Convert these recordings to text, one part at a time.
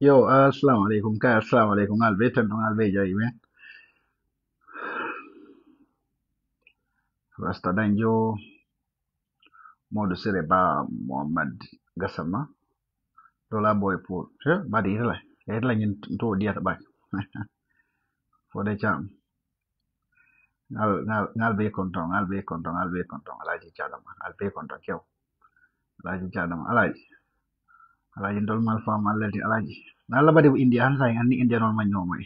Yo, assalamualaikum, assalamualaikum, albe jai men. Rasta danjo, modu sere ba Muhammad Gassama, dola boy pour. Badi ila nyin to dia tabak. For the cham. Ngal be kontong, alaji chadama, albe kontong kyo. Alaji chadama, alaji ndol mal fam alaji. Nala badi India han sayang ani India non manyomai.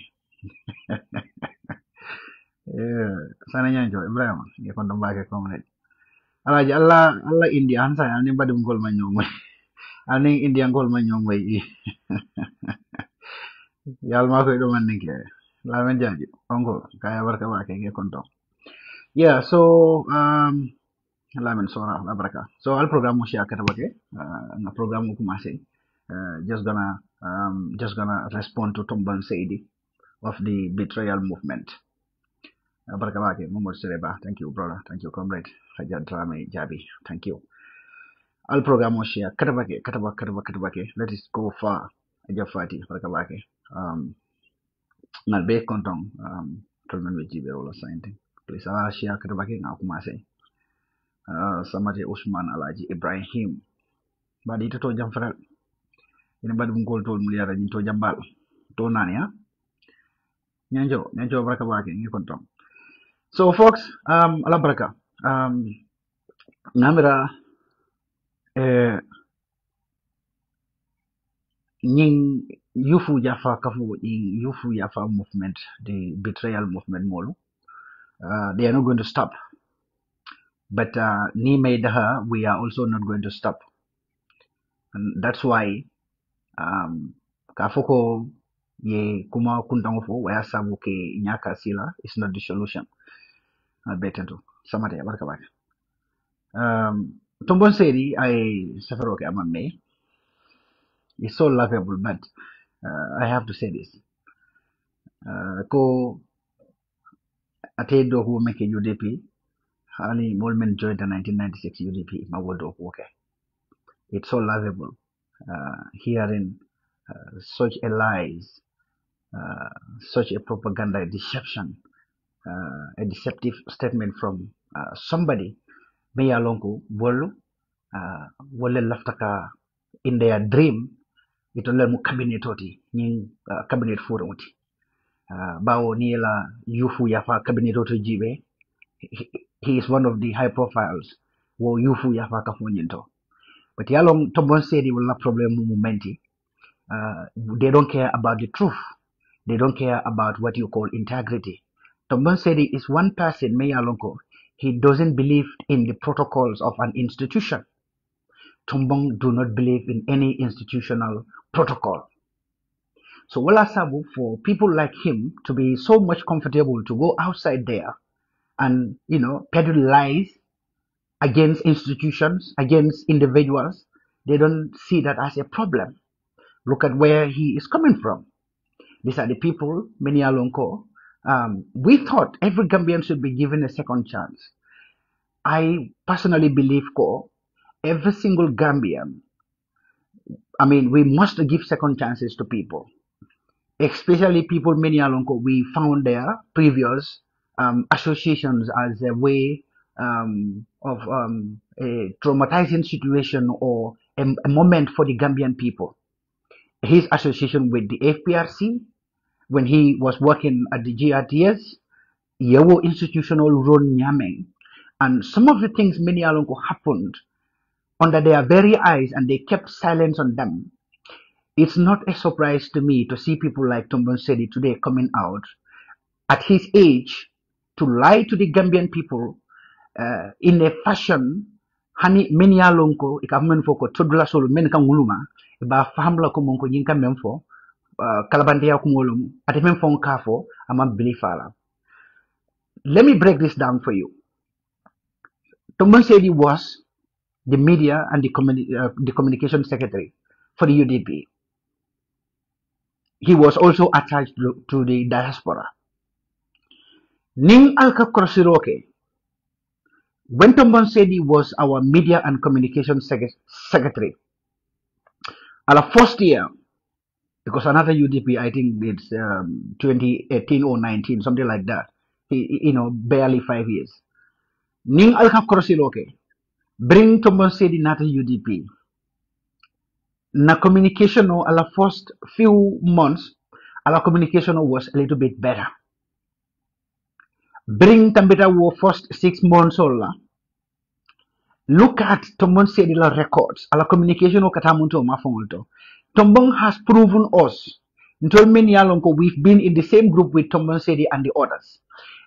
Sana nyanjo Ibrahim, ya kontong bake komunit. Alaji Allah India han sayang ani badi mkol manyomai. Ani India ngol manyomai. Yalma ko do man ninke. La men jaji. Ongo kaya barka ba ke kontong. Yeah, so la men sora la baraka. So al program mo siya katabake. Na program ko kumase. Just gonna respond to Tombong Saidy of the Betrayal movement. Barka ba ke Muhammad Sereba. Thank you brother. Thank you comrade. Hajan Drame Jabi. Thank you. Al program mo siya katabake. Let us go far. Ajafati barka ba ke. Ngal be kontong 𝒕𝒉𝒊𝒔 wala sainte please ala shia kerbake nga kumase samate Usman Alaji Ibrahim badi to jam faral ina badi ngol tol muliyara ni to jambal to nani ha nyanjo baraka bake ngi kontong. So folks, ala baraka namira nying yufu jafa kafu yufu jafa movement, the betrayal movement molu. They are not going to stop. But ni made her, we are also not going to stop. And that's why kafoko ye kuma kuntangofo waya sabu ke nyaka sila is not the solution. Betentu samate ya barka baka. Tombong Saidy I suffer okay amamme. It's so laughable, but I have to say this. Ko atedo who make a UDP. Ali Molman joined the 1996 UDP. My word of okay. It's so laughable hearing such a lies, such a propaganda, a deception, a deceptive statement from somebody. Meya lonko bolu wole laftaka in their dream. Ito le mu cabinet oti ning cabinet forum oti bawo ni la yufu yafa cabinet oti jibe. He is one of the high profiles. Wo yufu yafa kafunyento. But yalong Tombong Saidy will not problem momenti. They don't care about the truth. They don't care about what you call integrity. Tombong Saidy is one person, Meyalonko. He doesn't believe in the protocols of an institution. Tombong do not believe in any institutional protocol. So wala sabu for people like him to be so much comfortable to go outside there and peddle lies against institutions, against individuals, they don't see that as a problem. Look at where he is coming from. These are the people, many alonko. We thought every Gambian should be given a second chance. I personally believe every single Gambian, we must give second chances to people. Especially people, many alonko, we found their previous associations as a way of a traumatizing situation or a moment for the Gambian people. his association with the FPRC when he was working at the GRTS, Yewo institutional role nyaming, and some of the things many alongo happened under their very eyes and they kept silence on them. It's not a surprise to me to see people like Tombong Saidy today coming out at his age to lie to the Gambian people in a fashion hani many alongo ikamen foko todla solo men kan nguluma ba famla ko monko yinka memfo kalabandeya kumolum ate men fon kafo ama bilifala. Let me break this down for you. Tombong Saidy was the media and the communication secretary for the UDP. He was also attached to the diaspora. Ning Alka Krosiroke, when Tombong Saidy was our media and communication secretary, our first year, because another UDP, I think it's 2018 or 19, something like that, barely 5 years. Ning Alka Krosiroke, bring Tombong Saidy nata UDP. Na communication no ala first few months, our communication was a little bit better. Bring Tambita war first 6 months ola. Look at Tombong Saidy la records. Our communication o katamunto mafonto. Tombong has proven us. Until many alonko we've been in the same group with Tombong Saidy and the others.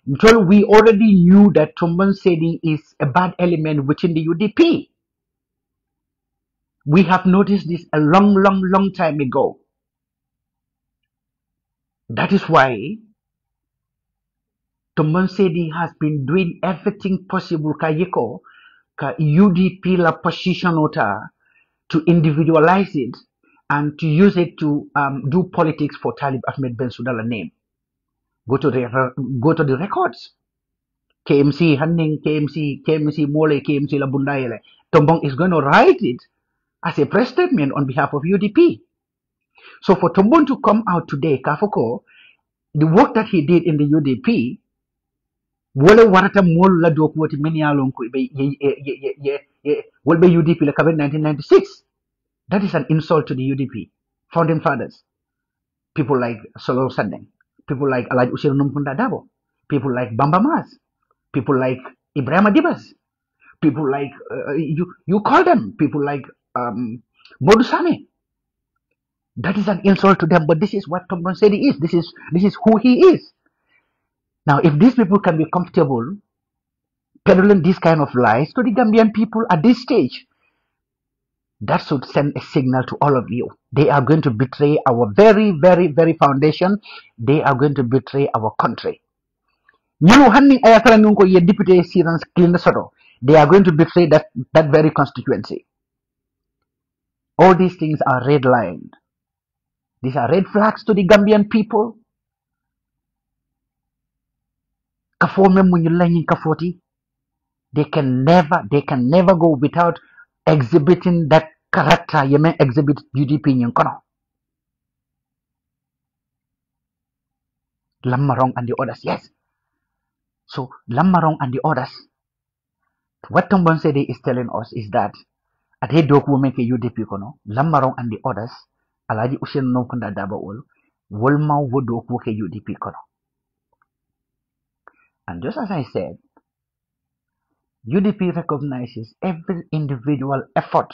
Until we already knew that Tombong Saidy is a bad element within the UDP. We have noticed this a long time ago. That is why Tombong Saidy has been doing everything possible ka UDP la position ota to individualize it and to use it to do politics for 𝒕𝒉𝒊𝒏 𝒂𝒄𝒄𝒏𝒆𝒍 name. Go to the records. KMC Hanning, KMC Mole, KMC Labundayele. Tombong is going to write it as a press statement on behalf of UDP. So for Tombong to come out today, Kafoko, the work that he did in the UDP, wala warata mol la dok woti many along will be UDP like 1996. That is an insult to the UDP founding fathers. People like Solo Sandeng, people like Alaj Usir Numpunda Dabo, people like Bamba Mas, people like Ibrahim Adibas, people like you call them, people like Modusame. That is an insult to them, but this is what Tombong Saidy is. This is who he is. Now, if these people can be comfortable peddling this kind of lies to the Gambian people at this stage, that should send a signal to all of you. They are going to betray our very foundation. They are going to betray our country. They are going to betray that very constituency. All these things are red lined. These are red flags to the Gambian people. They can never go without exhibiting that character. You may exhibit UDP in Kono. Lamarong and the others, yes. So Lamarong and the others, what Tombong Saidy is telling us is that at head doku make UDP Kono, Lamarong and the others, Alaji Ushen no kunda daba ol, Wolma wodoku ke UDP Kono. And just as I said, UDP recognizes every individual effort,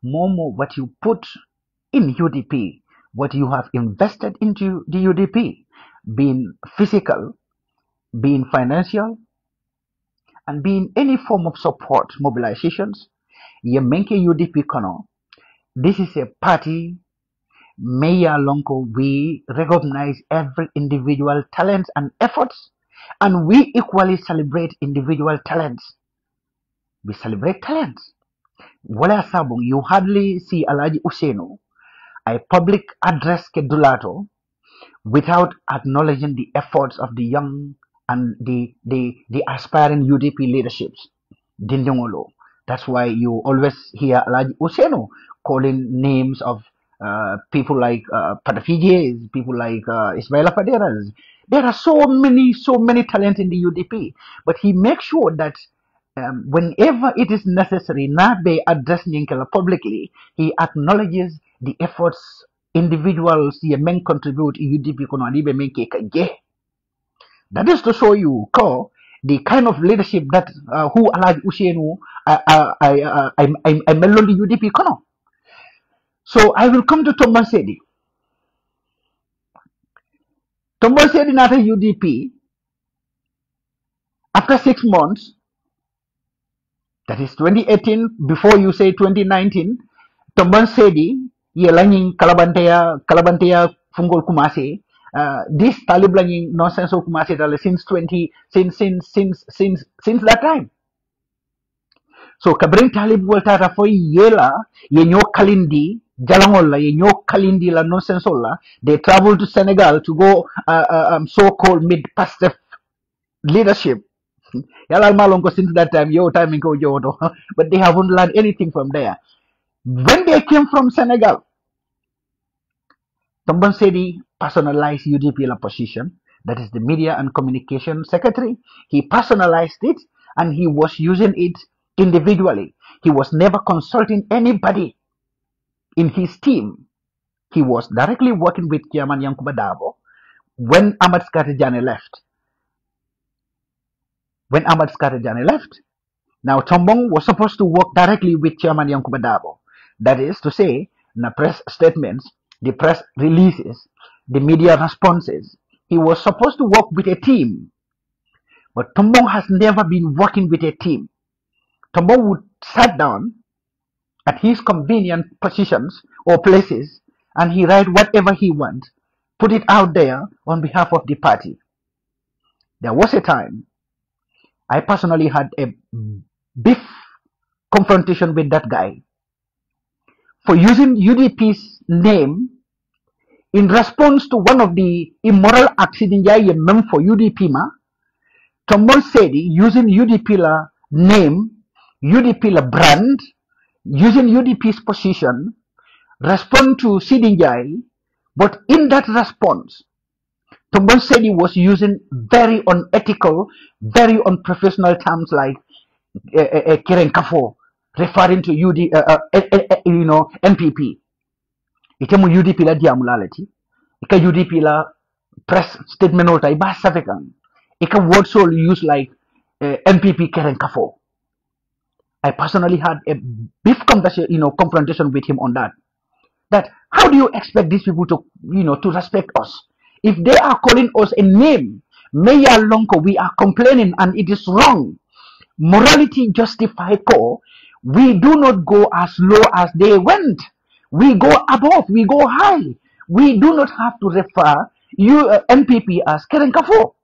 more what you put in UDP, what you have invested into the UDP, being physical, being financial, and being any form of support, mobilizations. Yemenke UDP Kono, this is a party, Meya Lonko, we recognize every individual talents and efforts, and we equally celebrate individual talents. We celebrate talents. Wala sabong, you hardly see Alaji Useno, a public address kedulato, without acknowledging the efforts of the young and the aspiring UDP leaderships. Dindongolo. That's why you always hear Alaji Useno calling names of people like Patafijis, people like Ismaila Faderas. There are so many talents in the UDP, but he makes sure that whenever it is necessary, not by addressing Ninkela publicly, he acknowledges the efforts individuals ye men contribute UDP kono alibe men ke kaje. That is to show you the kind of leadership that who Alhaji Ousainou I melody UDP kono. So I will come to Tombong Saidy. Tombong Saidy nata UDP after 6 months, that is 2018, before you say 2019, Tombong Saidy ye langing kalabanteya fungol kumase. This talib langing nonsense kumase since that time. So kabring talib voltata foy yela ye nyo kalindi jalangol la ye nyo kalindi la nonsense la. They travel to Senegal to go so-called mid-pastef leadership. Yala malongo since that time but they haven't learned anything from there. When they came from Senegal, Tombong Saidy personalized UDP la position, that is the media and communication secretary. He personalized it and he was using it individually. He was never consulting anybody in his team. He was directly working with Chairman 𝒂𝒄𝒄𝒏 when 𝒂𝒄𝒄𝒏 left. Now Tombong was supposed to work directly with Chairman 𝒂𝒄𝒏. That is to say, the press statements, the press releases, the media responses. He was supposed to work with a team. But Tombong has never been working with a team. Tombong would sit down at his convenient positions or places and he write whatever he wants, put it out there on behalf of the party. There was a time I personally had a beef confrontation with that guy for using UDP's name in response to one of the immoral acts in mem for UDP ma. Tombong Saidy using UDP la name, UDP la brand, using UDP's position, respond to Saidy, but in that response, Tombong Saidy was using very unethical, very unprofessional terms like 𝒂𝒄𝒄𝒏, referring to NPP. Itemu UDP la diamulality, ika UDP la press statement nota iba savekan, ika word soul use like NPP 𝒂𝒄𝒄𝒏. I personally had a beef conversation, confrontation with him on that. That how do you expect these people to, to respect us if they are calling us a name? Meya Lonko, we are complaining and it is wrong. Morality justify ko. We do not go as low as they went. We go above. We go high. We do not have to refer NPP as 𝒂𝒄𝒄𝒏.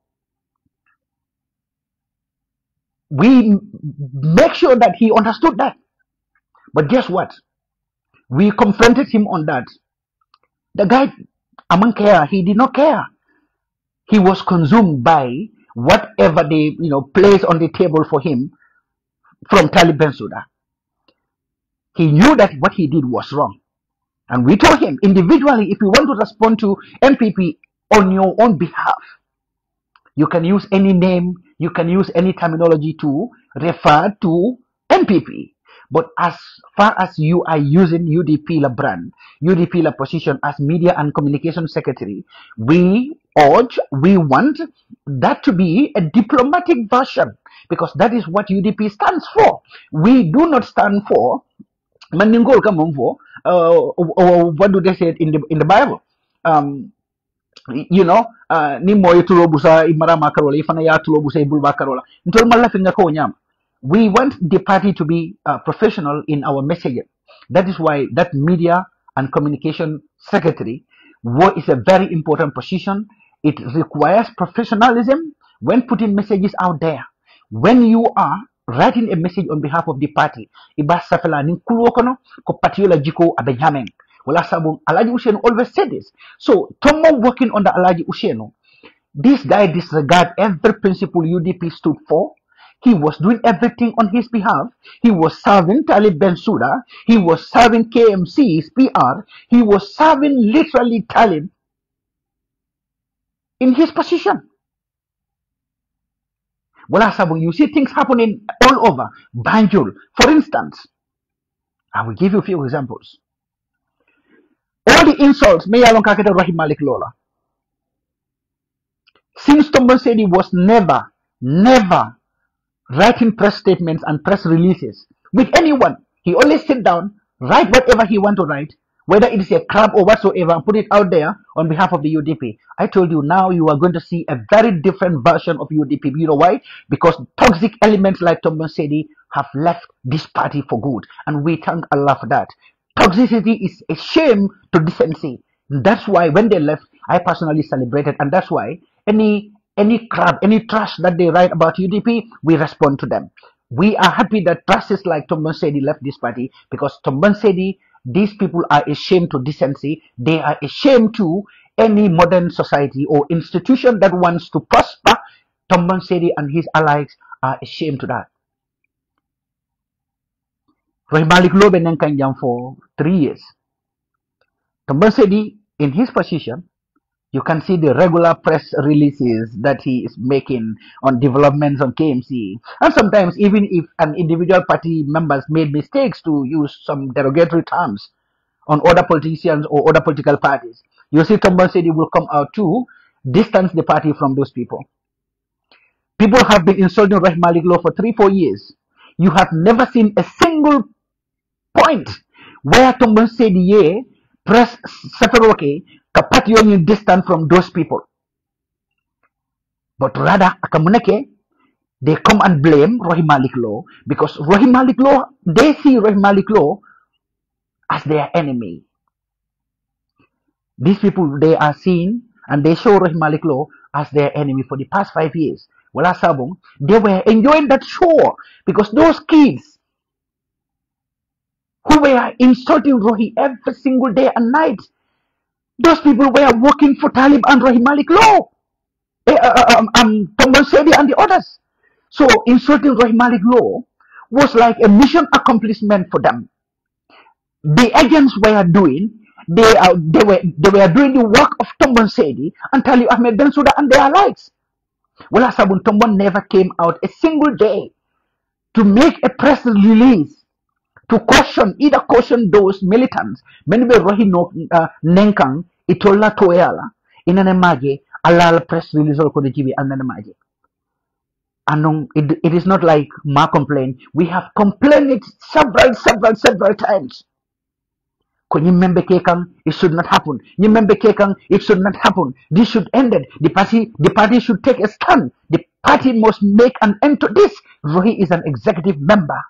We make sure that he understood that. But guess what? We confronted him on that. The guy, among care, he did not care. He was consumed by whatever they, placed on the table for him from Taliban Suda. He knew that what he did was wrong. And we told him individually, if you want to respond to MPP on your own behalf, you can use any name, you can use any terminology to refer to MPP. But as far as you are using UDP la brand, UDP la position as media and communication secretary, we want that to be a diplomatic version, because that is what UDP stands for. We do not stand for what do they say in the Bible? Ni moy tulobusa imarama karola ifana ya tulobusa ibulba karola ntol malla finga ko nyam. We want the party to be professional in our messaging. That is why that media and communication secretary is a very important position. It requires professionalism when putting messages out there. When you are writing a message on behalf of the party, iba safela ni kulokono ko patiola jiko abenyamen. Wala sabun Alhaji Ousainou always said this. So Tombong working under Alhaji Ousainou, this guy disregard every principle UDP stood for. He was doing everything on his behalf. He was serving Taliban Suda. He was serving KMC's PR. He was serving literally Talib in his position. Wala sabun, you see things happening all over. Banjul, for instance. I will give you a few examples. All the insults, me yalon kakete Rahim Malik Lola. Since Tombong Saidy was never writing press statements and press releases with anyone. He always sit down, write whatever he want to write, whether it is a crap or whatsoever, and put it out there on behalf of the UDP. I told you now you are going to see a very different version of UDP. You know why? Because toxic elements like Tombong Saidy have left this party for good, and we thank Allah for that. Toxicity is a shame to decency. That's why when they left, I personally celebrated, and that's why any crap, any trash that they write about UDP, we respond to them. We are happy that trashes like Tombong Saidy left this party, because Tombong Saidy, these people are ashamed to decency. They are ashamed to any modern society or institution that wants to prosper. Tombong Saidy and his allies are ashamed to that. Rahim Malik Low been for 3 years. Tombong Saidy, in his position, you can see the regular press releases that he is making on developments on KMC. And sometimes, even if an individual party members made mistakes, to use some derogatory terms on other politicians or other political parties, you see Tombong Saidy will come out to distance the party from those people. People have been insulting Rahim Malik Low for 3-4 years. You have never seen a single point where Tombong Saidy press 𝒂𝒊𝒏 kapati yon distant from those people. But rather, akamuneke, they come and blame Rahim Malik Low, because Rahim Malik Low, they see Rahim Malik Low as their enemy. These people, they are seen and they show Rahim Malik Low as their enemy for the past 5 years. Well, Sabong, they were enjoying that show, because those kids who were insulting Rohi every single day and night, those people were working for Talib and Rahim Malik Low, Tombong Saidy and the others. So insulting Rahim Malik Low was like a mission accomplishment for them. The agents were doing, they were doing the work of Tombong Saidy and Talib Ahmed Bensouda and their allies. Well, Sabun Tombong never came out a single day to make a press release to either caution those militants. Many be rohi no nenkang itola toyala inane maje alal press release ko de jibi anane maje. And it is not like ma complain. We have complained it several times. Ko nyimembe kekang, it should not happen. Nyimembe kekang, it should not happen. This should end it. The party should take a stand. The party must make an end to this. Rohi is an executive member.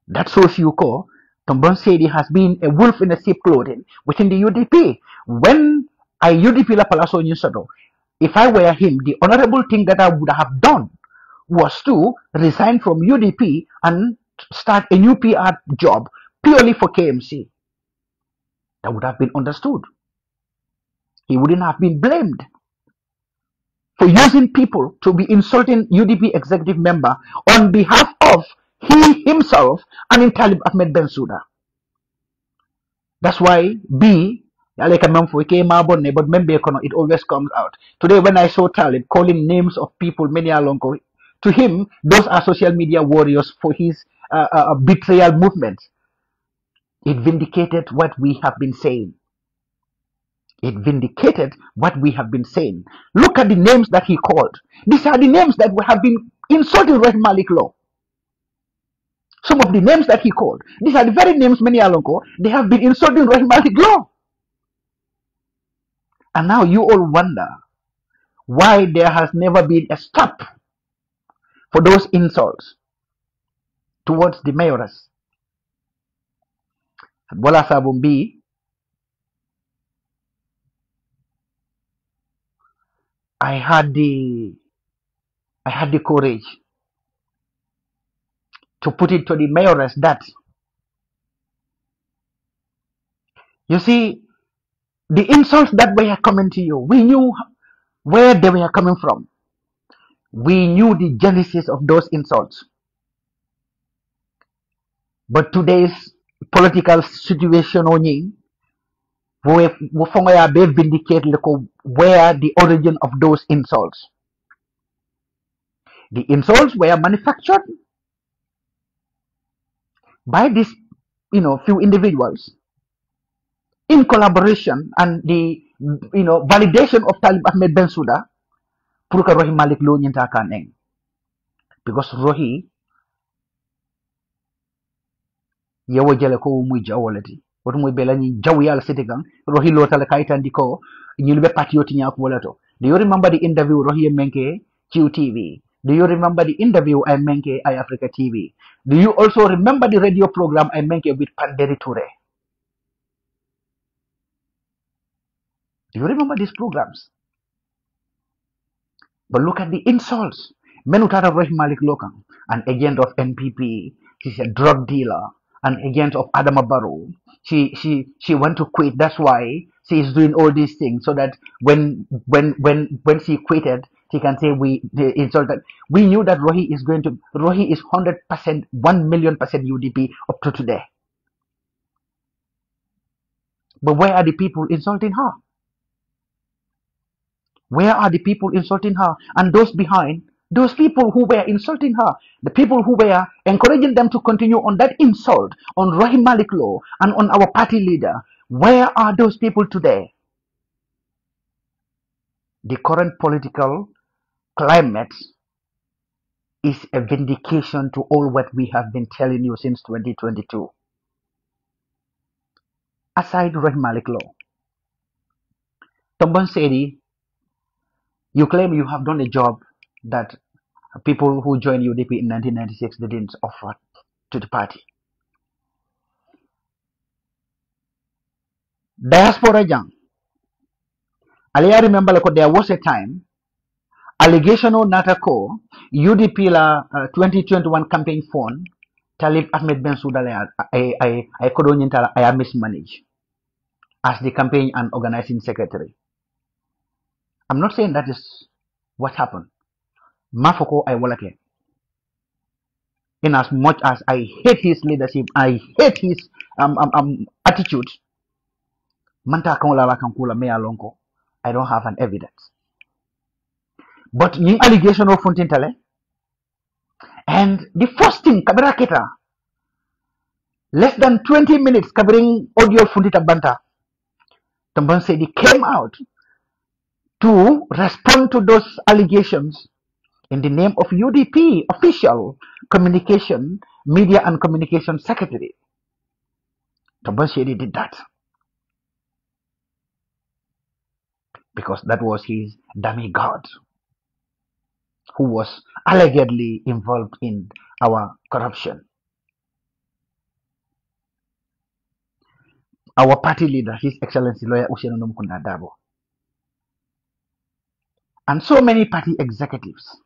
That shows you ko Tombong Saidy has been a wolf in a sheep clothing within the UDP. When I UDP la Palaso Nyusato, if I were him, the honorable thing that I would have done was to resign from UDP and start a new PR job purely for KMC. That would have been understood. He wouldn't have been blamed for using people to be insulting UDP executive member on behalf of he himself and Talib Ahmed Bensouda. That's why B, but it always comes out. Today when I saw Talib calling names of people many along, to him, those are social media warriors for his betrayal movement. It vindicated what we have been saying. It vindicated what we have been saying. Look at the names that he called. These are the names that have been insulting Rahim Malik Low. Some of the names that he called. These are the very names many alongo. They have been insulting Rahim Malik Low. And now you all wonder why there has never been a stop for those insults towards the mayoress. Bola Sabumbi, I had the courage to put it to the mayoress that, you see, the insults that were coming to you, we knew where they were coming from. We knew the genesis of those insults. But today's political situation only, we vindicate where the origin of those insults. The insults were manufactured by this few individuals in collaboration and the validation of Talib Ahmed Bensouda pour que Rohi Malik Lo nyinta kaneng because Rohi yewo jele ko muy jawolati woto muy bela ni jaw yalla sitigan Rohi Lo tala kaytandi ko nyilbe patrioti nyak wolato. Do you remember the interview Rohi Menke QTV? Do you remember the interview I Menke I Africa TV? Do you also remember the radio program I Menke with Panderi Toure? Do you remember these programs? But look at the insults. Menutara Rohi Malik Lokang, an agent of NPP. She's a drug dealer, an agent of Adama Barrow. She went to quit. That's why she is doing all these things so that when she quitted, she can say they insulted. We knew that Rohi is 100%, 1,000,000% UDP up to today. But where are the people insulting her? Where are the people insulting her? And those behind, those people who were insulting her, the people who were encouraging them to continue on that insult on Rohi Malik Lo and on our party leader, where are those people today? The current political climate is a vindication to all what we have been telling you since 2022. Aside Rohi Malik Lo, Tombong Saidy, you claim you have done a job that people who joined UDP in 1996 didn't offer to the party. Diaspora Jang. I remember there was a time allegation on Natako UDP la 2021 campaign fund Talib Ahmed Bensouda I couldn't I mismanaged as the campaign and organizing secretary. I'm not saying that is what happened. Mafoko I walake. In as much as I hate his leadership, I hate his attitude. Manta kankula kankula me alonko. I don't have an evidence. But yung allegation of Funtintale, and the first thing kabira kita, less than 20 minutes covering audio Funtita Banta, Tombong Saidy came out to respond to those allegations in the name of UDP official communication, media and communication secretary. Tombong Saidy did that because that was his dummy god who was allegedly involved in our corruption. Our party leader, His Excellency Lawyer Ousainou Nomkunda Darboe, and so many party executives,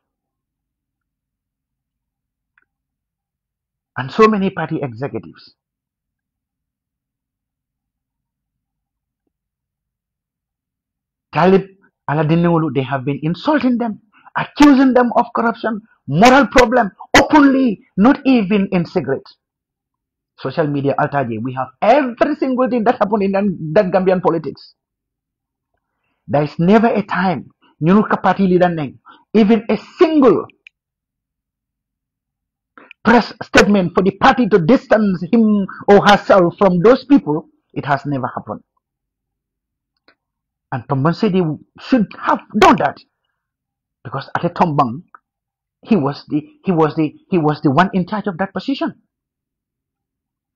Talib Aladinolu, they have been insulting them, accusing them of corruption, moral problem, openly, not even in secret. Social media altaje, we have every single thing that happened in that Gambian politics. There is never a time, Nyunuka party leader name, even a single press statement for the party to distance him or herself from those people. It has never happened. And Tombong Saidy should have done that because at a Tombong, he was the one in charge of that position.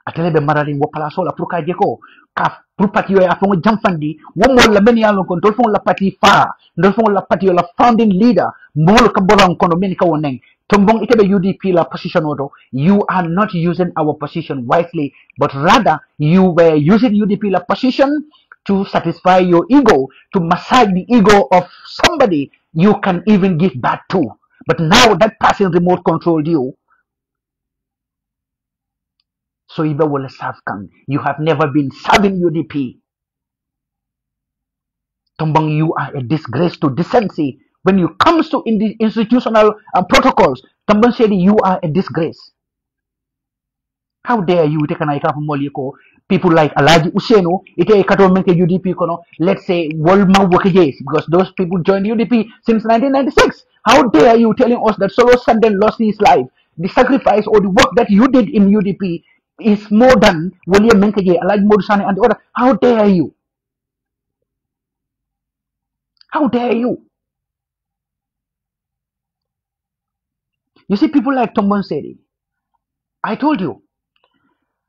Atelebe maraling wapala sola pruka jeko kaf prupati yo afongo jamfandi womo la beni alon kon dolfon la parti fa dolfon la parti la founding leader molo ka bolan kono meni ka woneng Tombong itebe UDP la position odo. You are not using our position wisely, but rather you were using UDP la position to satisfy your ego, to massage the ego of somebody you can even give back to. But now that person remote controlled you. So you will serve Kang. You have never been serving UDP. Tombong, you are a disgrace to decency. When it comes to institutional protocols, Tombong Saidy, you are a disgrace. How dare you take an ika from Moliko? People like Alaji Ousainou, ite kato menke UDP kono, let's say Wolma Wokejes, because those people joined UDP since 1996. How dare you telling us that Solo Sanden lost his life? The sacrifice or the work that you did in UDP is more than William Menkaje, Alaj Modusani, and the other. How dare you? How dare you? You see, people like Tombong Saidy, I told you,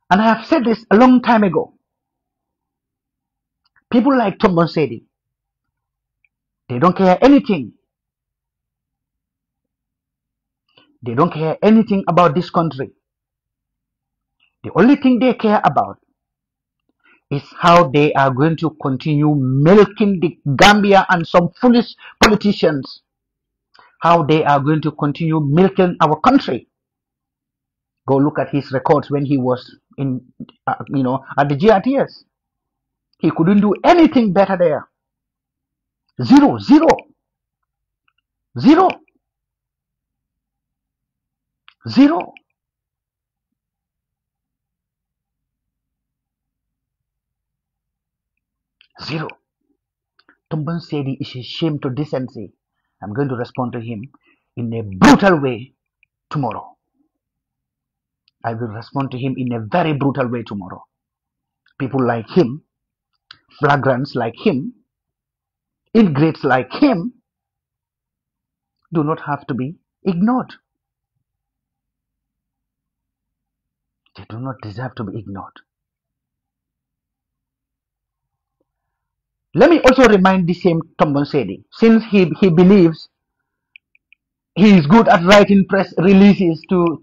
and I have said this a long time ago. People like Tombong Saidy, they don't care anything. They don't care anything about this country. The only thing they care about is how they are going to continue milking the Gambia and some foolish politicians, how they are going to continue milking our country. Go look at his records when he was in, at the GRTS. He couldn't do anything better there. Zero, zero, zero, zero. Zero. Tombong Saidy is a shame to decency. I'm going to respond to him in a brutal way tomorrow. I will respond to him in a very brutal way tomorrow. People like him, flagrants like him, ingrates like him, do not have to be ignored. They do not deserve to be ignored. Let me also remind the same Tombong Saidy, since he believes he is good at writing press releases to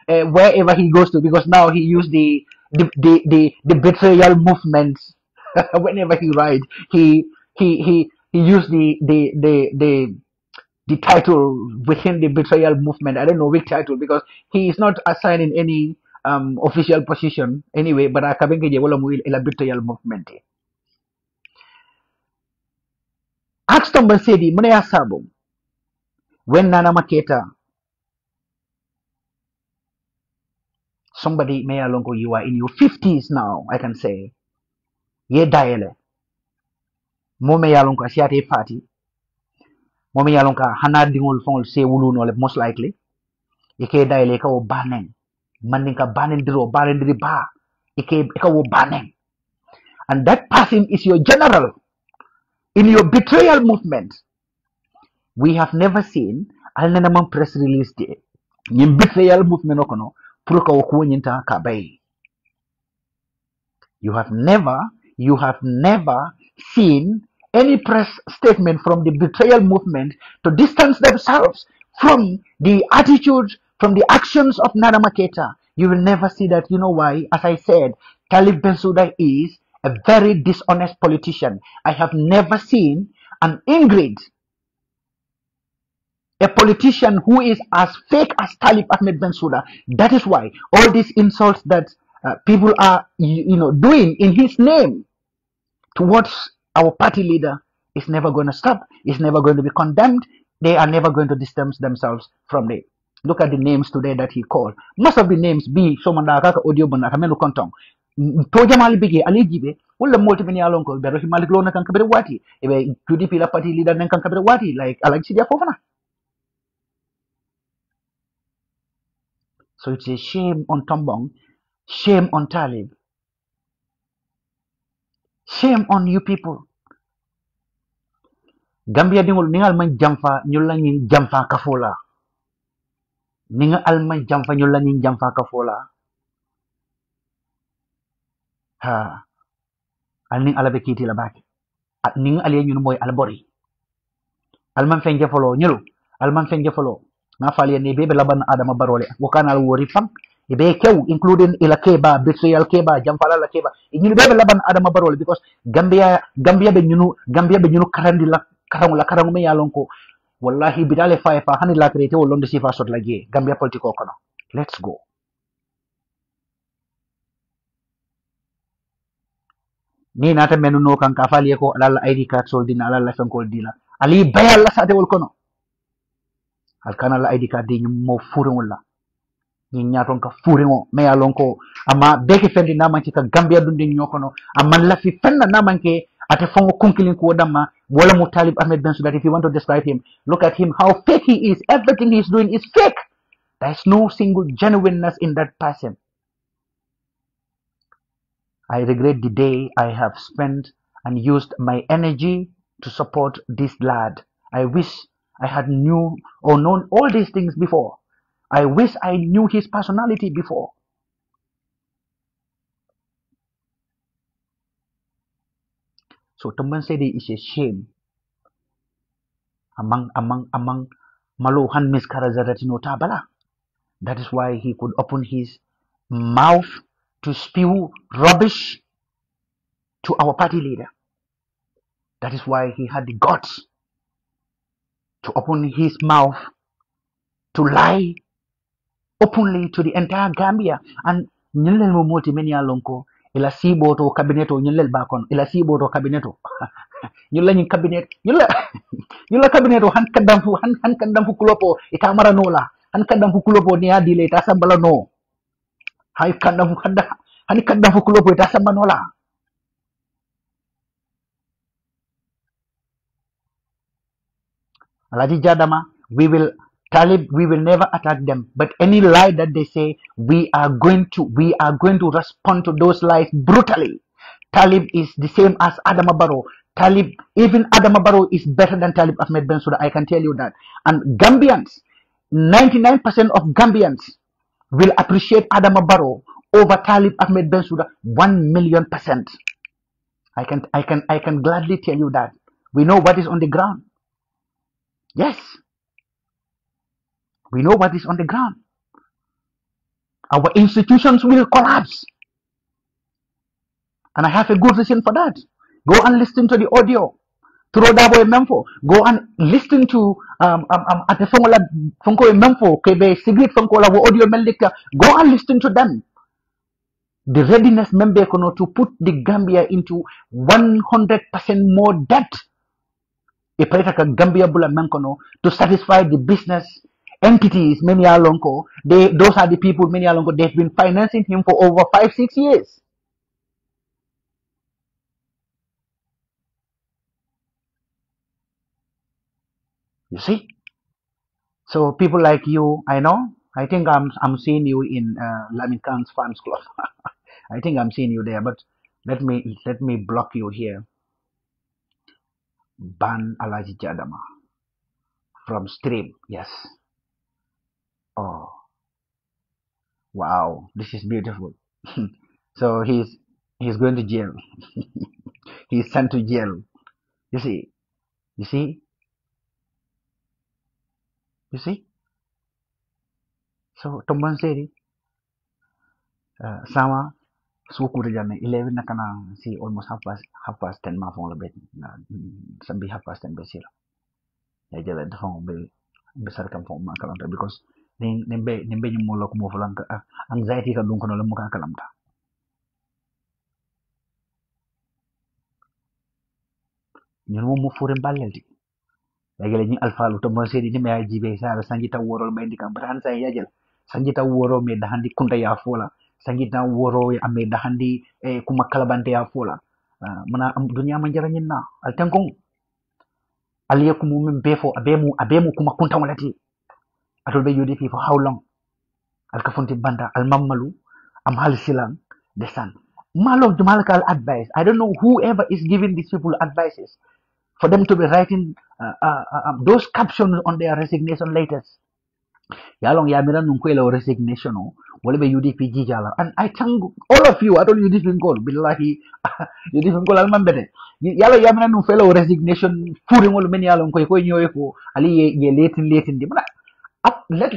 wherever he goes to, because now he used the betrayal movements. Whenever he writes, he used the title within the betrayal movement. I don't know which title, because he is not assigned in any official position anyway, but I can't get a betrayal movement. Ask Tombong Saidy, Munaya Sabo, when Nana Maketa, somebody may alongo, you are in your 50s now, I can say, ye diale, mo me alongo asiate party, mo me alongo hanadingul fongol se wulu no, most likely, ike diale ka wo baneng, maninka banendiro, banendiri ba, ike wo baneng. And that person is your general in your betrayal movement. We have never seen Alnanaman press release day. In betrayal movement okono, puruka wokunyinta kabay. You have never seen any press statement from the betrayal movement to distance themselves from the attitude, from the actions of Nana Maketa. You will never see that. You know why? As I said, Talib Bensouda is a very dishonest politician. I have never seen an ingrate, a politician who is as fake as Talib Ahmed Bensouda. That is why all these insults that people are doing in his name towards our party leader is never going to stop, is never going to be condemned. They are never going to distance themselves from it. Look at the names today that he called. Most of the names be Somandaka audio Bonakamelu Kontong. Tojamali Bige Ali Jibe, all the multi alonko, but Himalikona can cover wati, if a UDP party leader then can cover wati, like Alexia Fofana. So it's a shame on Tombong, shame on Talib, shame on you people. Gambia dingol ningal man jamfa nyulanyin jamfa kafola. Ninga alman jamfa nyulanyin jamfa kafola. Ha. Alning alabe kiti labaki. At ning aliya nyun moy albori. Alman fenje follow nyulu. Alman fenje follow. Na faliya ne bebe laban adama barole. Wakana al wori fam. Ibe kew including ila keba, betrayal keba, jamfala la keba. Nyunu bebe laban adama barole, because Gambia be nyunu karandi la karang me yalonko. Wallahi bidale fa hani la krete wo londe sifa sot lagi Gambia politiko kono. Let's go. Ni nata menu no kan kafali ko alala ID card sol dina alala fankol dila. Ali bayal la sate wol kono. Al kana la ID card di mo furin wala. Ni nyaton ka furin o me yalonko ama beke fendi na manki ka Gambia dundi nyokono amma la fi fenna na manke ate fongo kunkilin ko dama wala mu Talib Ahmed Bensouda. If you want to describe him, look at him, how fake he is. Everything he's doing is fake. There is no single genuineness in that person. I regret the day I have spent and used my energy to support this lad. I wish I had knew or known all these things before. I wish I knew his personality before. So Tombong Saidy is a shame among Maluhan Miskarazaratino Tabala. That is why he could open his mouth to spew rubbish to our party leader. That is why he had the guts to open his mouth to lie openly to the entire Gambia. And nyilel mo moti men ya lonko ila siboto kabineto nyilel bakon ila siboto kabineto nyilla nyin kabinet nyilla kabineto han kadam fu kulopo itamara nola han kadam fu kulopo ni adile ita sambala no hay kadam fu kadda han kadam fu kulopo ita sambala nola. Alaji Jadama, we will never attack them. But any lie that they say, we are going to respond to those lies brutally. Talib is the same as Adama Barrow. Even Adama Barrow is better than Talib Ahmed Bensouda. I can tell you that. And Gambians, 99% of Gambians will appreciate Adama Barrow over Talib Ahmed Bensouda 1,000,000%. I can gladly tell you that. We know what is on the ground. Yes, we know what is on the ground. Our institutions will collapse. And I have a good reason for that. Go and listen to the audio. Through Dabo Memfo. Go and listen to at the Funko Memfo, Kebe Sigrid Funkola audio Meldika. Go and listen to them. The readiness member to put the Gambia into 100% more debt. Gambia Bula Menkono to satisfy the business entities many alonko. Those are the people many alonko. They've been financing him for over 5-6 years. You see? So people like you, I think I'm seeing you in Lamin Khan's fans club. I think I'm seeing you there, but let me block you here. Ban Alaji Jadama from stream. Yes. Oh, wow, this is beautiful. So he's going to jail. He's sent to jail. You see, you see, you see. So Tombong Saidy, sama suku rejane 11 na kana si almost half past 10 ma fong la bet na sambi half past 10 besir. Ya jala da fong besar kam fong ma kalanta because nembe ni mo lok mo fulan ka anxiety ka dun kono la mo ka kalamta. Ñun mo furen balelti. Lagi ni alfalu Tombong Saidy ni me ajibe sa sanjita worol be ndikam bran sa ya jala. Sanjita woro me dahandi kunta ya fola. Sanjita woro ya me dahandi kuma kalabante ya fola. Mana dunia manjaranyin na altengkong aliyakumu min befo abemu kuma kunta walati atol be UDP for how long alkafunti banda almammalu am halisilang desan malo malakal advice. I don't know whoever is giving these people advices for them to be writing those captions on their resignation letters. Yalong yamira nunkwela resignation wale be UDP jijala. And I thank all of you. I don't UDP ngol billahi UDP ngol almambete. Yala yamira nunkwela resignation furi ngol men yalong ko nyoy ko ali ye letin di mana let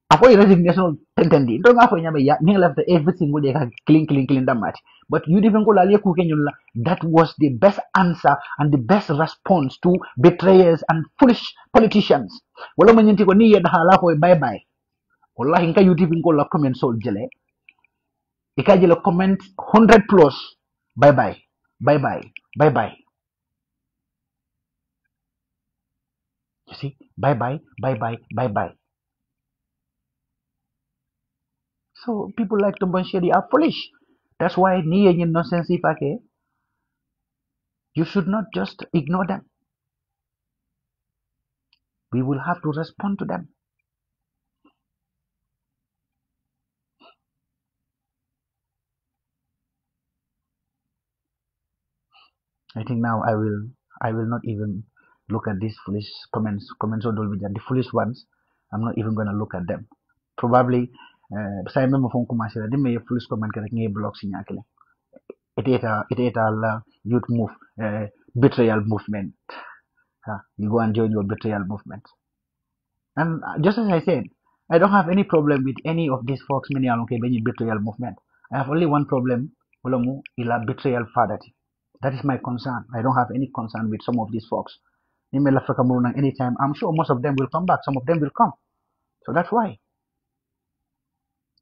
avoid resignation tentendi. Don't afo nyame ya ni left every single day clean that match. But UDP ngol ali ku kenyula. That was the best answer and the best response to betrayers and foolish politicians. Wala manyinti ko ni yeda hala ko bye bye. Wallahi nka YouTube ngo la comment sol jele ika jele comment 100 plus bye bye bye bye bye bye. You see, bye bye bye bye bye bye. So people like Tombong Saidy are foolish. That's why ni yen nonsense ifake you should not just ignore them. We will have to respond to them. I think now I will not even look at these foolish comments on the foolish ones. I'm not even gonna look at them. Probably saya memang phone comments dia may foolish comment kena ngi block sinya kele. It la youth move betrayal movement. You go and join your betrayal movement. And just as I said, I don't have any problem with any of these folks many along betrayal movement. I have only one problem, ulamu ila betrayal father. That is my concern. I don't have any concern with some of these folks. Anytime, I'm sure most of them will come back. Some of them will come. So that's why.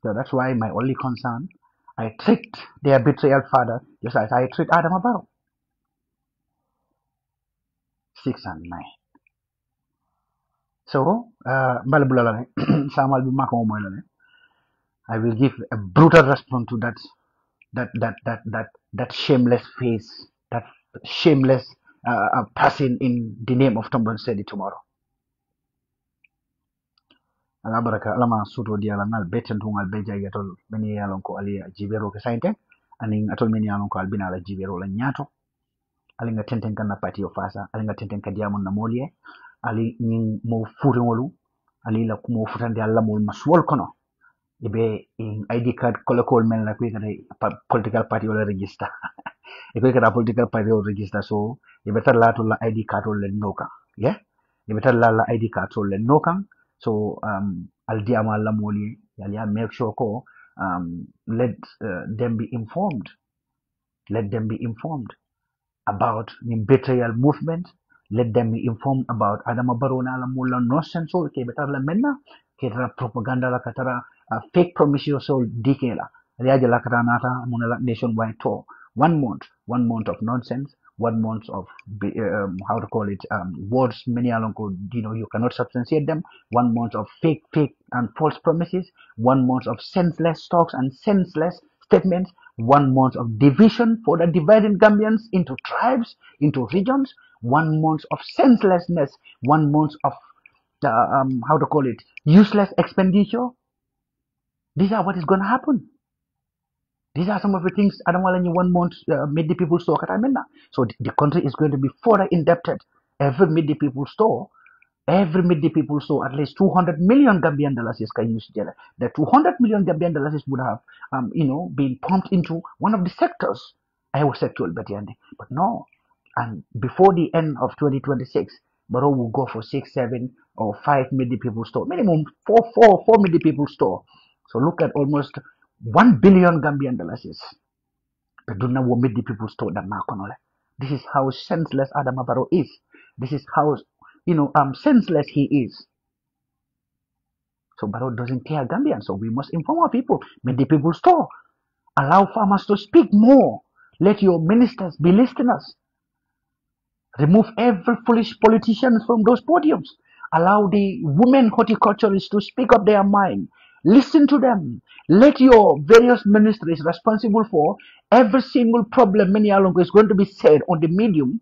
So that's why my only concern, I treat their betrayal father just as I treat Adam Abaro. 6 and 9. So, I will give a brutal response to that shameless face, that shameless person in the name of Tombong Saidy tomorrow. Ala baraka alama suto di ala ngal beten tungal beja yatol meni yalon ko ali jibero ke sainte aning atol meni yalon ko albina ala jibero la nyato ali nga tenten kan na pati o fasa ali nga tenten ka diamon na molie ali ning mo furin wolu ali la mo futande alla mol maswol kono ibe in ID card kolokol mel na kuy kay political party wala register e kuy kay political party wala register so ibe tar la to la ID card wala noka yeah ibe tar la ID card wala noka. So I'll la moli make sure ko let them be informed. Let them be informed about the betrayal movement. Let them be informed about Adama Barona la mula nonsense so ke betar la menna ke tara propaganda la katara fake promises so dikela. Riaja la katara nata munala nationwide tour. 1 month, 1 month of nonsense. 1 month of how to call it words many along you cannot substantiate them. 1 month of fake and false promises. 1 month of senseless talks and senseless statements. 1 month of division for the divided Gambians into tribes, into regions. 1 month of senselessness. 1 month of how to call it useless expenditure. These are what is going to happen. These are some of the things I don't want any 1 month made the people store. So the country is going to be further indebted. Every made the people store, at least 200 million Gambian dollars is can use there. The 200 million Gambian dollars would have been pumped into one of the sectors. I was sexual but no. And before the end of 2026, Baro will go for 6, 7, or 5 mid people store. Minimum 4 mid people store. So look at almost 1 billion Gambian dollars. But do not mid people store that Makonole. This is how senseless Adama Barrow is. This is how senseless he is. So Barrow doesn't care Gambian. So we must inform our people. Mid people store. Allow farmers to speak more. Let your ministers be listeners. Remove every foolish politician from those podiums. Allow the women horticulturists to speak up their mind. Listen to them. Let your various ministries responsible for every single problem many along is going to be said on the medium,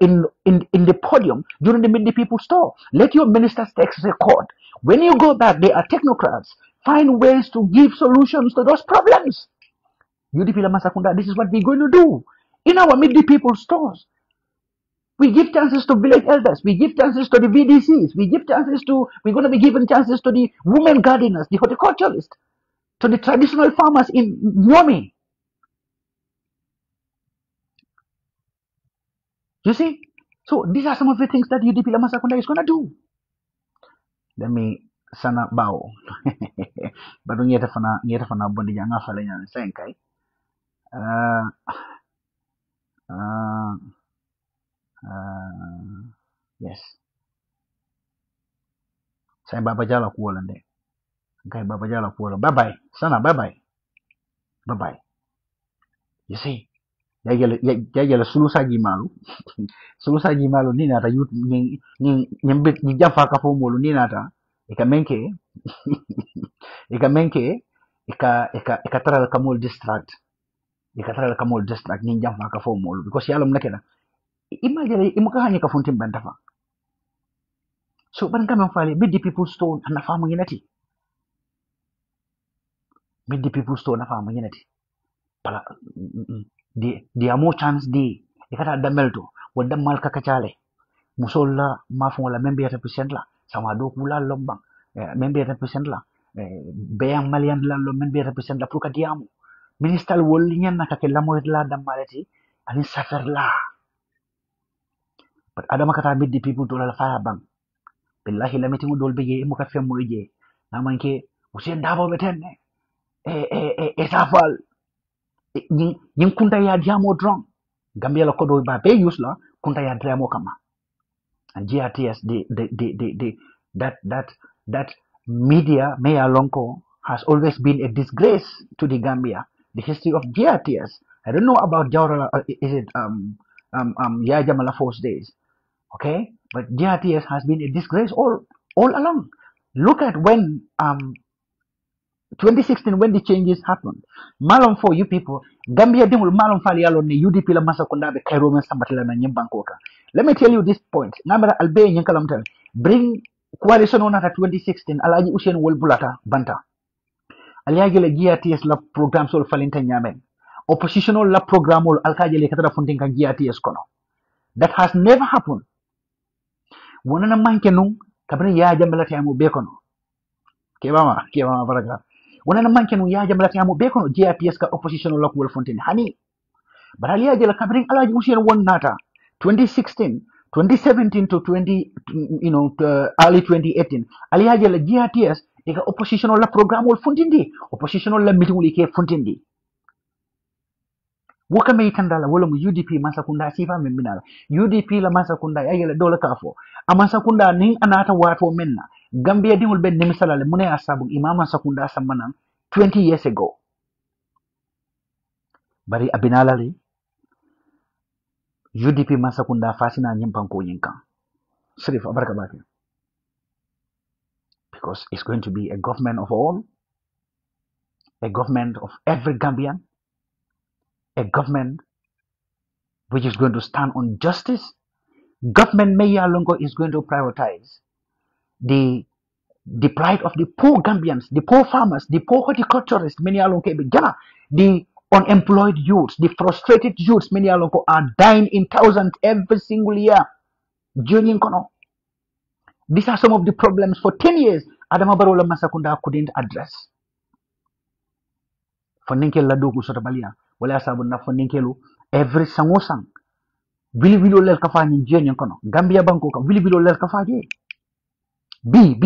in the podium during the Mid People's Store. Let your ministers take record. When you go back, they are technocrats. Find ways to give solutions to those problems. UDP Lama Sakunda, this is what we're going to do in our Mid People's Stores. We give chances to village elders. We give chances to the VDCs. We're going to be giving chances to the women gardeners, the horticulturists, to the traditional farmers in Nyomi. You see? So these are some of the things that UDP Lama Sakunda is going to do. Let me sana bao. Baru ngeta fana bondi janga fale nya senkai. Yes. Saya baba jala kuola nde. Kai baba jala kuola. Bye bye. Sana bye bye. Bye bye. You see? Yagela sulusaji malu. Sulusaji malu ni nata yut ni jafa ka fo molu ni nata. Ika menke. Ika tara kamol distract. Ika tara kamol distract ni jafa ka fo molu because yalom nakena. Imagine imuka hanya ka fontim bandafa. So ban kama fale mid the people stone na famu nginati. Mid the people stone na famu nginati. There are more chance there. ikata damelto wadda mal kakachale musolla mafon la membe percent la sama do kula lombang membe percent la bayang malian la lo membe percent la pour kadiamu ministal wolli nyanna ka la mo la damalati ani safer la but adama kata meet the people to la fire bang billahi la meeting dol bege mo ka femmo je namanke usen dabo betenne safal nyin kunta ya diamo drong gambia la kodo ba be yusla kunta ya dramo kama and GRTS that media Meya Lonko has always been a disgrace to the Gambia. The history of GRTS. I don't know about Jawara, is it Yahya Malafo's days, okay? But GRTS has been a disgrace all along. Look at when 2016 when the changes happened. Malum for you people, Gambia dimul malum fali yalo ne UDP la masa kunda be Cairo men sambatila na nyimbankoka. Let me tell you this point. Namara albe nyankalamta. Bring coalition on at 2016 alaji usien wol bulata banta. Aliyaji le GRTS la program sol falinta nyamen. Oppositional la program ol alkaji le katara funding kan GRTS kono. That has never happened. Wonana manke nung kabri ya jambala tiamu bekono. Kebama baraga. Wonana manke nung ya jambala tiamu bekono GRTS ka oppositional la wol fontin hani. Baralia jela kabring alaji usien won nata 2016 2017 to 20 to early 2018 aliya jela GRTS eka oppositional la program wol fundindi oppositional la meeting wol ke fundindi woka me tandala wala mu UDP masakunda sifa memminala UDP la masakunda ya jela dola kafo amasakunda nin anata wato menna Gambia dingol ben nimisala le mune asabu imama sakunda samana 20 years ago bari abinala le UDP masakunda fasina nyimpanko yinkan Sirif abaraka baki because it's going to be a government of all, a government of every Gambian, a government which is going to stand on justice. Government Meya Longo is going to prioritize the plight of the poor Gambians, the poor farmers, the poor horticulturists, many alongo the unemployed youths, the frustrated youths, many alongo are dying in thousands every single year. These are some of the problems for 10 years Adama Barola Masakunda couldn't address. Foninkel la dogu sotabalia wala sabu na foninkelu every sangosang bili bilo lel kafa ni jenyen kono Gambia banko ka bili bilo lel kafa je B.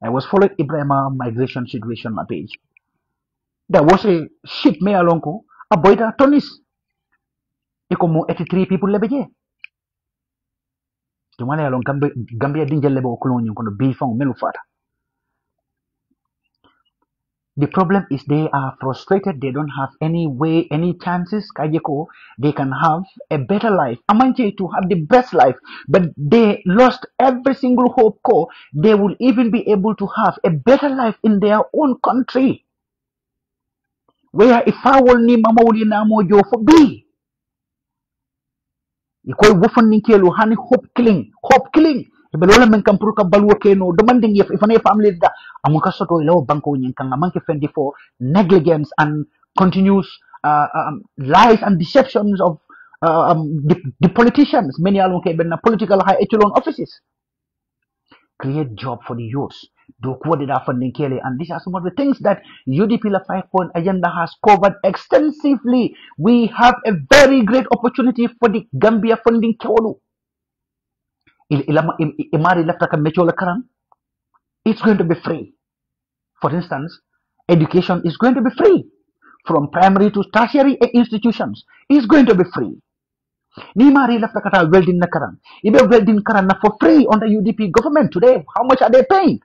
I was following Ibrahima migration situation on my page. There was a ship me alonko a boita tonis ikomo 83 people lebeje tumane alon Gambia dinjel lebe okulon kono B fang melu fata. The problem is they are frustrated. They don't have any way, any chances. Kajeko, they can have a better life. Amanche to have the best life, but they lost every single hope. They will even be able to have a better life in their own country. Where if I will need mama will na mojo for B. Ikoy wofan ninkelu hani hope killing. Belola men kan purka balwo keno demanding if any family da amuka soto ilaw banko nyen kan amanke fendi for negligence and continuous lies and deceptions of the politicians many alon ke ben political high echelon offices. Create job for the youths, do quadida funding kele, and these are some of the things that UDP La 5-point agenda has covered extensively. We have a very great opportunity for the Gambia funding kewolu. Imari left it's going to be free. For instance, education is going to be free. From primary to tertiary institutions is going to be free. Nimari left welding nakaran. Ibe welding karan for free on the UDP government today. How much are they paying?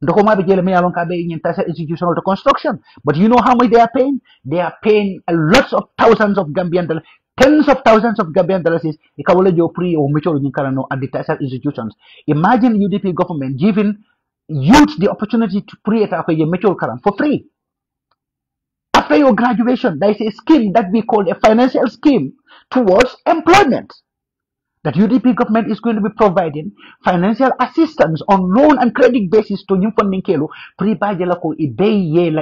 Institutional construction. But you know how much they are paying? They are paying lots of thousands of Gambian dollars. Tens of thousands of Gambian dollars is free or mutual at the tertiary institutions. Imagine UDP government giving youth the opportunity to create a mutual current for free. After your graduation, there is a scheme that we call a financial scheme towards employment. That UDP government is going to be providing financial assistance on loan and credit basis to new funding kelo pre-bajelako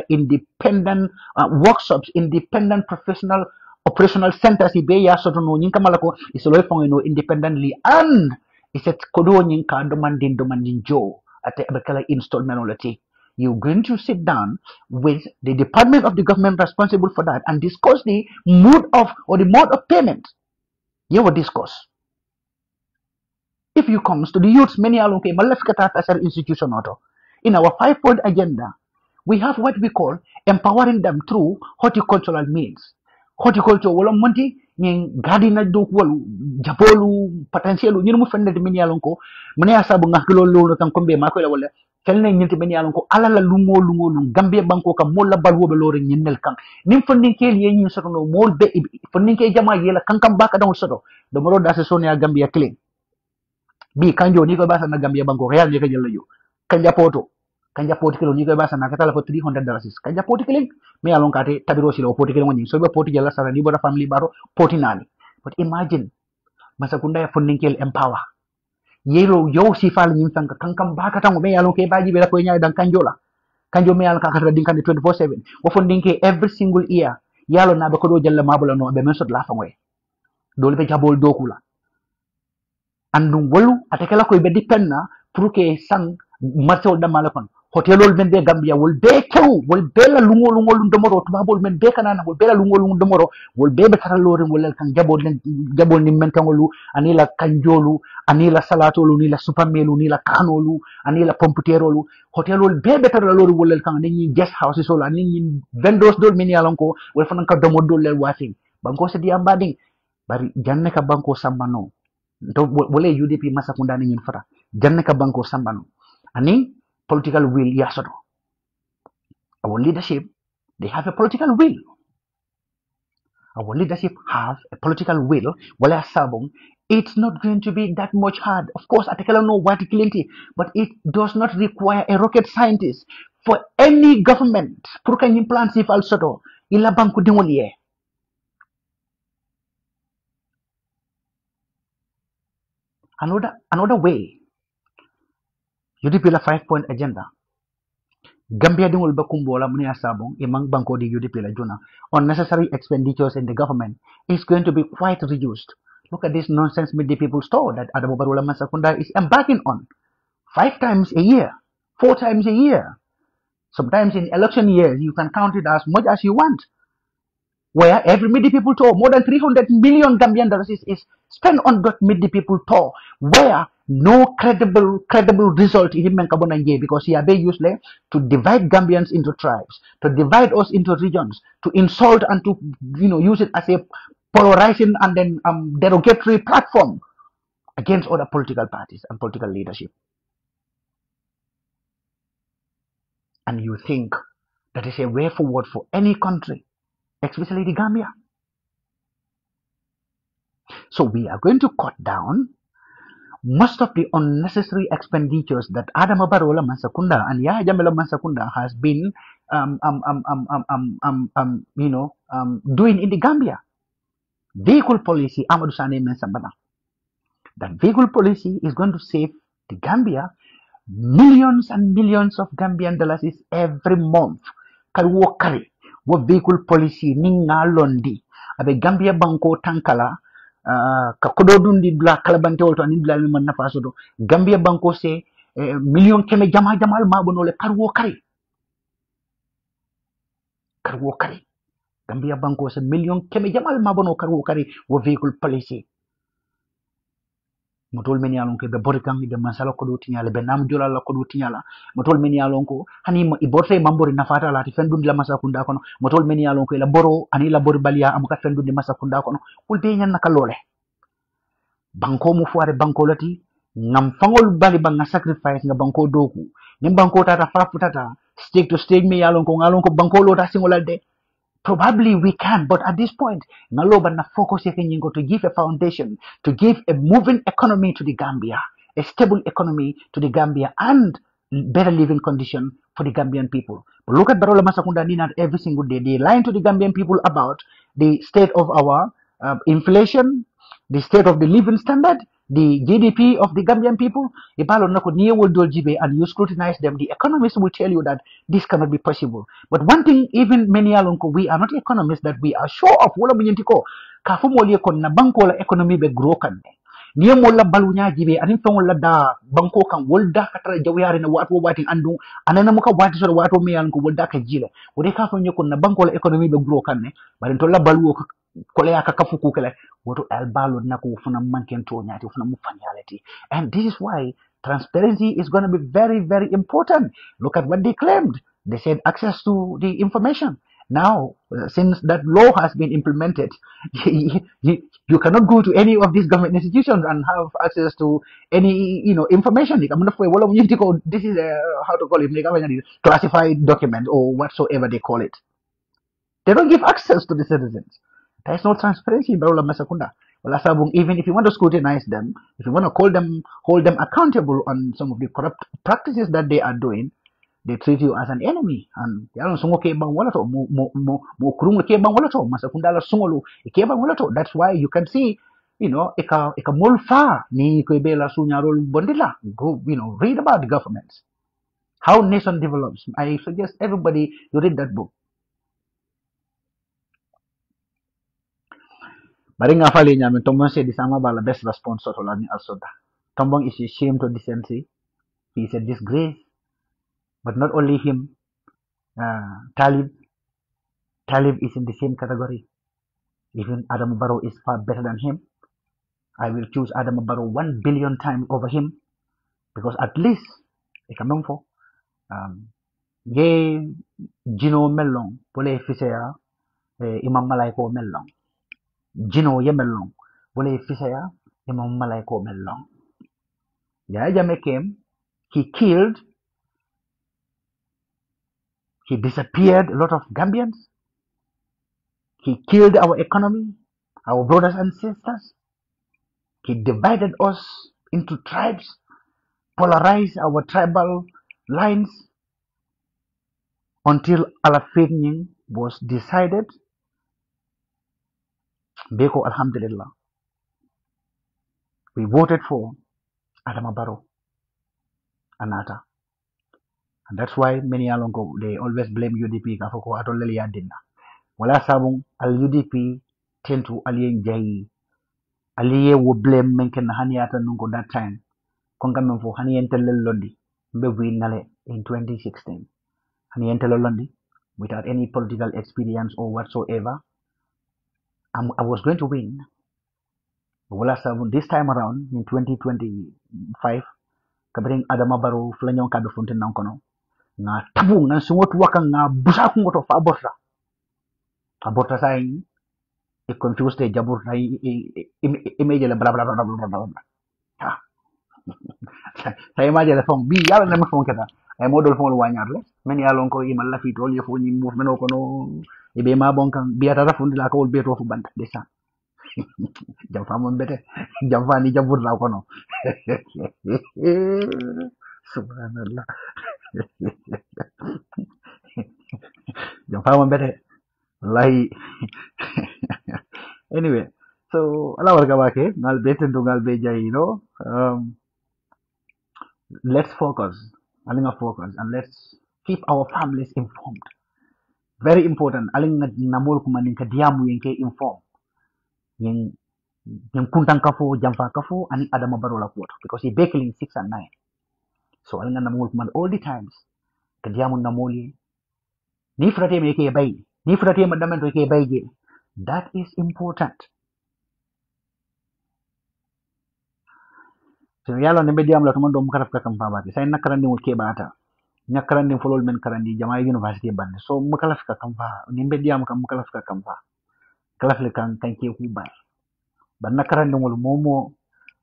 independent workshops, independent professional operational centers be ya soto no nyin kamala ko isolo fongo no independently and iset kodo nyin ka demanding jo ate abakala installment on lati. You're going to sit down with the department of the government responsible for that and discuss the mode of payment. You will discuss. If you comes to the youths, many alone came as an institution auto. In our 5-point agenda, we have what we call empowering them through horticultural means. Horticulture wala monti nyeng gadi na do walu japolu potential ñu mu fende min yalon ko mune asabu ngak lolo no tan kombe mako la wala felne ñinti min yalon ko alala lungo gambe banko kam molla balwobe lore ñennel kan nim fondin kel ye ñi soto no mol be fondin ke jama yela kankam baka dawul soto do moro da se sonia gambia clean bi kanjo ni ko basa na gambia banko real ni ka jella yo kanja poti kilo ni ko basa na katala ko $300 kanja poti kilo me alon kate tabiro silo poti kilo ngoni so be poti jella sara ni boda family baro poti nani. But imagine masakunda ya fundinkel empower yelo yo si fal nyim sanka kankam baka tango me alon ke baji be la ko nyaay dan kanjo me alon ka kata dinkan 24/7 wo fundinke every single year yalo na be ko do jella mabula no be men sot la fangoy dole be jabol dokula andum wolu atekela koy be dipenna pour que sang marché da malakon hotelol men be gambia wol be kew wol be la lungo domoro tubabol men be kanana wol be la lungo domoro wol be be taralore wol kan jabol ni men tangolu anila kanjolu anila salatolu ni la supamelu ni la kanolu anila pomputerolu hotelol be taralore wol kan ni guest houses wol ni vendors dol men yalanko wol fanan ka domodol lel wasin banko se di ambading bari janne ka banko sambano to wole UDP masakunda ni fata janne ka banko sambano ani political will yasoto. Our leadership, they have a political will. Our leadership have a political will. Wala sabong, it's not going to be that much hard. Of course, I don't know what it, but it does not require a rocket scientist for any government. Pour can implant if also ila banku dingoliye. Another way. UDP la 5-point agenda. Gambia dingol bakumbola muni asabong imang banko di UDP la juna. Unnecessary expenditures in the government is going to be quite reduced. Look at this nonsense media people store that Adamo Barula Masakunda is embarking on 5 times a year, 4 times a year. Sometimes in election years you can count it as much as you want. Where every media people tour more than 300 million Gambian dollars is spent on that media people tour. Where no credible result in Menkabonanje because he are very useless to divide Gambians into tribes, to divide us into regions, to insult and to use it as a polarizing and then derogatory platform against other political parties and political leadership. And you think that is a way forward for any country, especially the Gambia. So we are going to cut down most of the unnecessary expenditures that Adama Barrow Mansakunda and Yahya Jammeh Mansakunda has been doing in the Gambia. Vehicle policy, Amadou Sane Mensambana. That vehicle policy is going to save the Gambia millions and millions of Gambian dollars every month. Karwo kari, wo vehicle policy ninga londi. Abe Gambia banko tankala. Ka kodo dundi bla kalabante wolto ani bla mi man nafa sodo Gambia banko se million keme jamal mabono le karwo kari Gambia banko se million keme jamal mabono karwo kari wo vehicle policy motol men yalon ke be borikam be masala ko do tinyala be nam jola la ko do tinyala motol men yalon ko hani mo iborte mambori nafata lati fendundi la masakunda kono motol men yalon ko la boro ani la bor balia amuka fendundi masakunda kono ulbe nyan naka lole banko mu fuare banko lati ngam fangol bali banga sacrifice nga banko doku nim banko tata fraputata stage to stage me yalon ko ngalon ko banko lota singolal probably we can, but at this point, Naloba na focus to give a foundation, to give a moving economy to the Gambia, a stable economy to the Gambia, and better living condition for the Gambian people. But look at Barola Masakunda Nina every single day. They lie to the Gambian people about the state of our inflation, the state of the living standard, the GDP of the Gambian people, and you scrutinize them, the economists will tell you that this cannot be possible. But one thing, even many alonko, we are not economists that we are sure of. Wala bunyentiko, kafumolie kon na banko la economy be grow kan. Niya mo la balunya jibe, anin fang la da banko kan wolda katara jawyari na watu wati andu, anana muka wati sura watu me alonko wolda ka jile. Wode kafunyo kon na banko la economy be grow kan ne, barin to la baluo kole aka kafuku kele woto albalo nako funa manken to nyati funa mu finality. And this is why transparency is going to be very, very important. Look at what they claimed. They said access to the information. Now, since that law has been implemented, you cannot go to any of these government institutions and have access to any, information. This is how to call it, classified document or whatsoever they call it. They don't give access to the citizens. There is no transparency in Barula Masakunda. Well, even if you want to scrutinize them, if you want to hold them accountable on some of the corrupt practices that they are doing, they treat you as an enemy. And that's why you can see, ika mulfa ni kwebela sunyarol bondila. Go, read about the governments, how nation develops. I suggest everybody you read that book. Baringa fali nyame Tombong said this ama bala best response to lani alsoda. Tombong is a shame to decency. He is a disgrace. But not only him, Talib is in the same category. Even Adam Barrow is far better than him. I will choose Adam Barrow 1 billion times over him, because at least they can for ye Gino Mellon, Pole Fisea, Imam Malaiko Mellon. Gino Yemelong, Bole Fisaya, Imam Malaiko Mellong. Yaya came, he killed, he disappeared a lot of Gambians, he killed our economy, our brothers and sisters, he divided us into tribes, polarized our tribal lines until Alafenying was decided. Beko Alhamdulillah. We voted for Adama Barrow, Anata. And that's why many alongo, they always blame UDP. Kafoko atolele yadina. Wala sabung al UDP tend to alien jai. Aliye wo blame menken hani ata nungo that time. Konga menfo hani entele londi. Mbe nale in 2016. Hani entele londi without any political experience or whatsoever. I was going to win. Wala sabung this time around in 2025. Kabring Adama Barrow flanyon kabe fonten nankono. Nga tabu nga sungot waka nga busa kungoto fa aborta sa e confused e jabur na image la bla bla bla bla bla bla ha sa image la fong bi yalla na ma fong kata ay modol fong wanyar le men yalla ko imal la fi tol yefo ni muf meno ko no e be ma bon kan bi ata rafundi la ko wol beto fu bant de sa jam fa mon bete jam fa ni jabur la ko no subhanallah jam fa mon bete wallahi anyway, so ala warga wake ngal beten to ngal be jay let's focus and let's keep our families informed. Very important. Alinga namul kumanin ka diamu yang ke inform yang kuntang kafu jamfa kafu ani Adama Barrow la kuot because he baking 6 and 9. So alinga namul kuman all the times ka diamu namuli ni frate me ke bay ni frate madamen to ke bay. That is important. So yalo ne mediam la tumondo mukaraf ka kam fabati say nakarandi mo ke bata nyakarandi folol men karandi jama university bande so mukalaf ka kam fa ni mediam kam mukalaf ka kam fa kalaf le kan ke ku bay ban nakarandi mo momo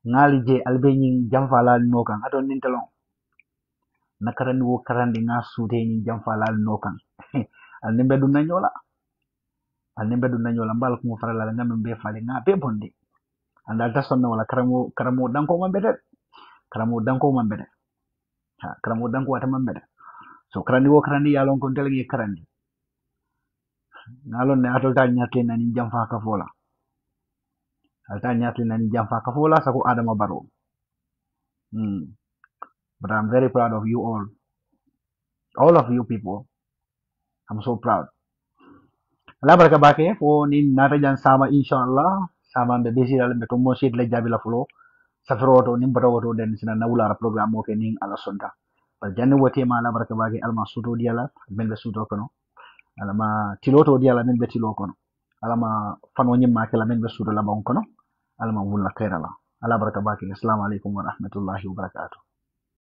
ngali je albeñi jamfalal no kan adon nintelon nakarandi wo karandi nga suute ni jamfalal no kan al nimbe dun nanyola mbal ko mo farala ngam be fale nga be bonde andal ta sonna wala karamo danko mambede ha karamo danko wata mambede so karandi yalon ko delgi karandi ngalon ne atol ta nyate nani jamfa ka fola alta nyatli nani jamfa kafola sako Adama Barrow. But I'm very proud of you all of you people. I'm so proud. Ala baraka bake fo ni nata jan sama inshallah sama be besi dal be to mo sit le jabi la fulo safroto ni mbata woto den sina nawula programme o ke ning ala sonta par janne wote ma ala baraka bake alma suto diala ben be suto kono alama tiloto diala men be tilo kono alama fano nyimma ke la men be suto la bon kono alama wulla khairala ala baraka bake assalamu alaikum wa rahmatullahi wa barakatuh.